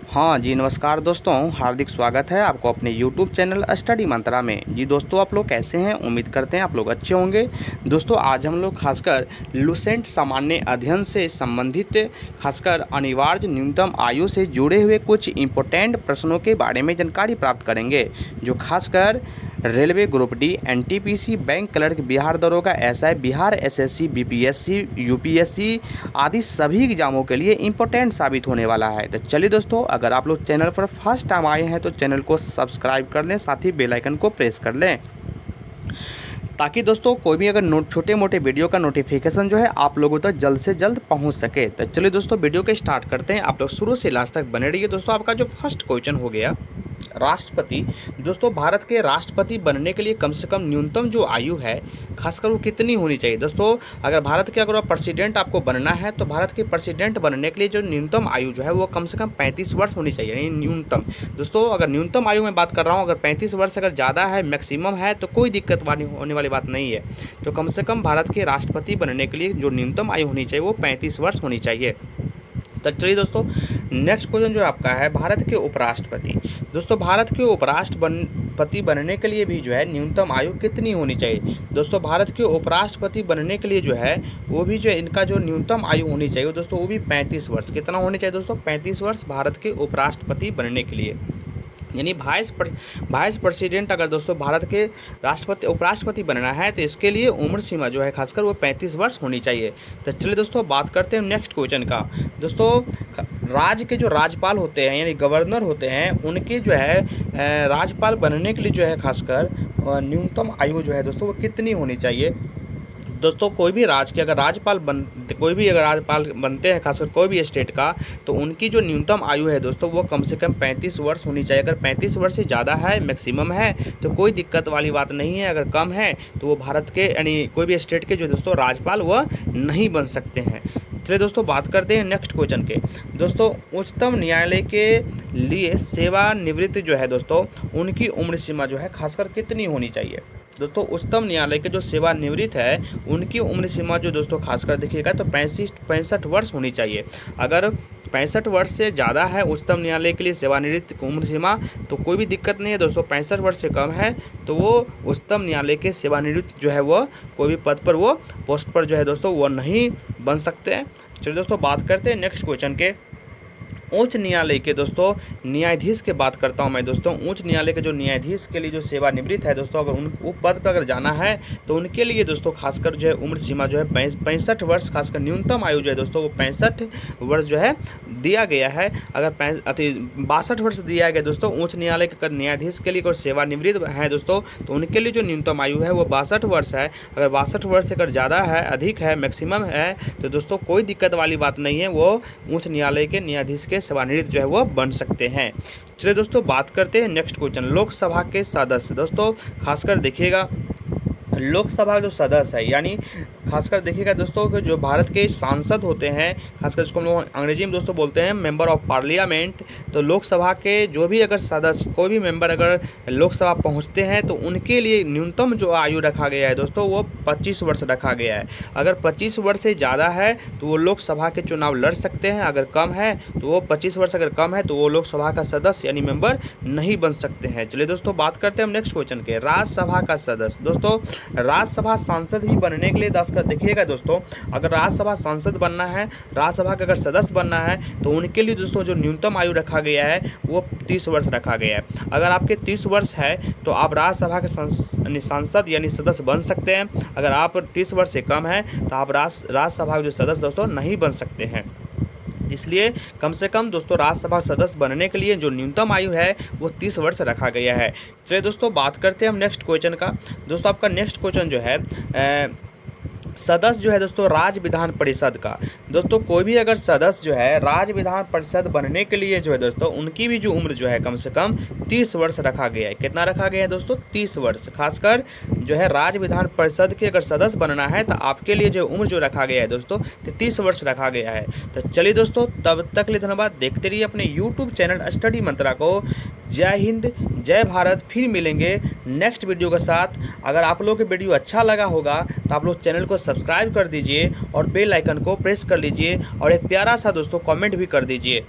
हाँ जी, नमस्कार दोस्तों, हार्दिक स्वागत है आपको अपने YouTube चैनल स्टडी मंत्रा में। जी दोस्तों, आप लोग कैसे हैं? उम्मीद करते हैं आप लोग अच्छे होंगे। दोस्तों, आज हम लोग खासकर लुसेंट सामान्य अध्ययन से संबंधित खासकर अनिवार्य न्यूनतम आयु से जुड़े हुए कुछ इम्पोर्टेंट प्रश्नों के बारे में जानकारी प्राप्त करेंगे, जो खासकर railway group D, NTPC, bank clerk, Bihar दरोगा, SI, Bihar SSC, BPSC, UPSC आदि सभी एग्जामों के लिए इम्पोर्टेंट साबित होने वाला है। तो चलिए दोस्तों, अगर आप लोग चैनल पर फर्स्ट टाइम आए हैं तो चैनल को सब्सक्राइब कर लें, साथ ही बेल आइकन को प्रेस कर लें, ताकि दोस्तों कोई भी अगर छोटे मोटे वीडियो का नोटिफिकेशन जो है आप लोगों तक जल्द से जल्द पहुंच सके। तो चलिए दोस्तों, वीडियो को स्टार्ट करते हैं। आप लोग शुरू से लास्ट तक बने रहिए। दोस्तों, आपका जो फर्स्ट क्वेश्चन हो गया राष्ट्रपति। दोस्तों, भारत के राष्ट्रपति बनने के लिए कम से कम न्यूनतम जो आयु है खासकर वो कितनी होनी चाहिए? दोस्तों, अगर भारत के अगर प्रेसिडेंट आपको बनना है तो भारत के प्रेसिडेंट बनने के लिए जो न्यूनतम आयु जो है वो कम से कम 35 वर्ष होनी चाहिए, यानी न्यूनतम। दोस्तों, अगर न्यूनतम आयु में बात कर रहा हूँ, अगर 35 वर्ष अगर ज़्यादा है, मैक्सिमम है, तो कोई दिक्कत होने वाली बात नहीं है। तो कम से कम भारत के राष्ट्रपति बनने के लिए जो न्यूनतम आयु होनी चाहिए वो 35 वर्ष होनी चाहिए। तो चलिए दोस्तों, नेक्स्ट क्वेश्चन जो आपका है भारत के उपराष्ट्रपति। दोस्तों, भारत के उपराष्ट्रपति बनने के लिए भी जो है न्यूनतम आयु कितनी होनी चाहिए? दोस्तों, भारत के उपराष्ट्रपति बनने के लिए जो है वो भी जो इनका जो न्यूनतम आयु होनी चाहिए दोस्तों वो भी 35 वर्ष। कितना होनी चाहिए दोस्तों? 35 वर्ष भारत के उपराष्ट्रपति बनने के लिए, यानी वाइस प्रेसिडेंट अगर दोस्तों भारत के उपराष्ट्रपति बनना है तो इसके लिए उम्र सीमा जो है खासकर वो 35 वर्ष होनी चाहिए। तो चलिए दोस्तों, बात करते हैं नेक्स्ट क्वेश्चन का। दोस्तों, राज्य के जो राज्यपाल होते हैं यानी गवर्नर होते हैं, उनके जो है राज्यपाल बनने के लिए जो है खासकर न्यूनतम आयु जो है दोस्तों वो कितनी होनी चाहिए? दोस्तों, कोई भी राज्य के अगर राज्यपाल बनते हैं खासकर कोई भी स्टेट का, तो उनकी जो न्यूनतम आयु है दोस्तों वो कम से कम 35 वर्ष होनी चाहिए। अगर 35 वर्ष से ज़्यादा है, मैक्सिमम है, तो कोई दिक्कत वाली बात नहीं है। अगर कम है तो वो भारत के यानी कोई भी स्टेट के जो दोस्तों राज्यपाल वह नहीं बन सकते हैं। चलिए दोस्तों, बात करते हैं नेक्स्ट क्वेश्चन के। दोस्तों, उच्चतम न्यायालय के लिए सेवानिवृत्त जो है दोस्तों उनकी उम्र सीमा जो है खासकर कितनी होनी चाहिए? दोस्तों, उच्चतम न्यायालय के जो सेवानिवृत्त है उनकी उम्र सीमा जो दोस्तों खासकर देखिएगा तो 65 वर्ष होनी चाहिए। अगर 65 वर्ष से ज़्यादा है उच्चतम न्यायालय के लिए सेवानिवृत्त उम्र सीमा तो कोई भी दिक्कत नहीं है दोस्तों। 65 वर्ष से कम है तो वो उच्चतम न्यायालय के सेवानिवृत्त जो है वो कोई भी पद पर वो पोस्ट पर जो है दोस्तों वो नहीं बन सकते हैं। चलिए दोस्तों, बात करते हैं नेक्स्ट क्वेश्चन के। उच्च न्यायालय के दोस्तों न्यायाधीश के बात करता हूं मैं। दोस्तों, उच्च न्यायालय के जो न्यायाधीश के लिए जो सेवानिवृत्त है दोस्तों, अगर वो पद पर अगर जाना है तो उनके लिए दोस्तों खासकर जो है उम्र सीमा जो है 65 वर्ष, खासकर न्यूनतम आयु जो है दोस्तों वो 65 वर्ष जो है दिया गया है। अगर 62 वर्ष दिया गया दोस्तों उच्च न्यायालय के अगर न्यायाधीश के लिए अगर सेवानिवृत्त है दोस्तों तो उनके लिए जो न्यूनतम आयु है वो 62 वर्ष है। अगर 62 वर्ष से अगर ज़्यादा है, अधिक है, मैक्सिमम है, तो दोस्तों कोई दिक्कत वाली बात नहीं है, वो उच्च न्यायालय के न्यायाधीश के सेवानिवृत्त जो है वो बन सकते हैं। चलिए दोस्तों, बात करते हैं नेक्स्ट क्वेश्चन। लोकसभा के सदस्य। दोस्तों, खासकर देखिएगा लोकसभा जो सदस्य है यानी खासकर देखिएगा दोस्तों कि जो भारत के सांसद होते हैं, खासकर इसको हम लोग अंग्रेजी में दोस्तों बोलते हैं मेंबर ऑफ पार्लियामेंट। तो लोकसभा के जो भी अगर सदस्य कोई भी मेंबर अगर लोकसभा पहुंचते हैं तो उनके लिए न्यूनतम जो आयु रखा गया है दोस्तों वो 25 वर्ष रखा गया है। अगर 25 वर्ष से ज़्यादा है तो वो लोकसभा के चुनाव लड़ सकते हैं, अगर कम है तो वो 25 वर्ष अगर कम है तो वो लोकसभा का सदस्य यानी मेंबर नहीं बन सकते हैं। चलिए दोस्तों, बात करते हैं हम नेक्स्ट क्वेश्चन के। राज्यसभा का सदस्य। दोस्तों, राज्यसभा सांसद भी बनने के लिए देखिएगा दोस्तों, अगर राज्यसभा सांसद बनना है, राज्यसभा का अगर सदस्य बनना है तो उनके लिए दोस्तों जो न्यूनतम आयु रखा गया है वो 30 वर्ष रखा गया है। अगर आपके 30 वर्ष है तो आप राज्यसभा के सांसद यानी सदस्य बन सकते हैं। अगर आप 30 वर्ष से कम है तो आप राज्यसभा के जो सदस्य दोस्तों नहीं बन सकते हैं। इसलिए कम से कम दोस्तों राज्यसभा सदस्य बनने के लिए जो न्यूनतम आयु है वो 30 वर्ष रखा गया है। चलिए दोस्तों, बात करते हैं हम नेक्स्ट क्वेश्चन का। दोस्तों, आपका नेक्स्ट क्वेश्चन जो है सदस्य जो है दोस्तों राज्य विधान परिषद का। दोस्तों, कोई भी अगर सदस्य जो है राज्य विधान परिषद बनने के लिए जो है दोस्तों उनकी भी जो उम्र जो है कम से कम 30 वर्ष रखा गया है। कितना रखा गया है दोस्तों? 30 वर्ष। खासकर जो है राज्य विधान परिषद के अगर सदस्य बनना है तो आपके लिए जो उम्र जो रखा गया है दोस्तों 30 वर्ष रखा गया है। तो चलिए दोस्तों, तब तक लिए धन्यवाद। देखते रहिए अपने यूट्यूब चैनल स्टडी मंत्रा को। जय हिंद, जय भारत। फिर मिलेंगे नेक्स्ट वीडियो के साथ। अगर आप लोगों को वीडियो अच्छा लगा होगा तो आप लोग चैनल को सब्सक्राइब कर दीजिए और बेल आइकन को प्रेस कर लीजिए और एक प्यारा सा दोस्तों कमेंट भी कर दीजिए।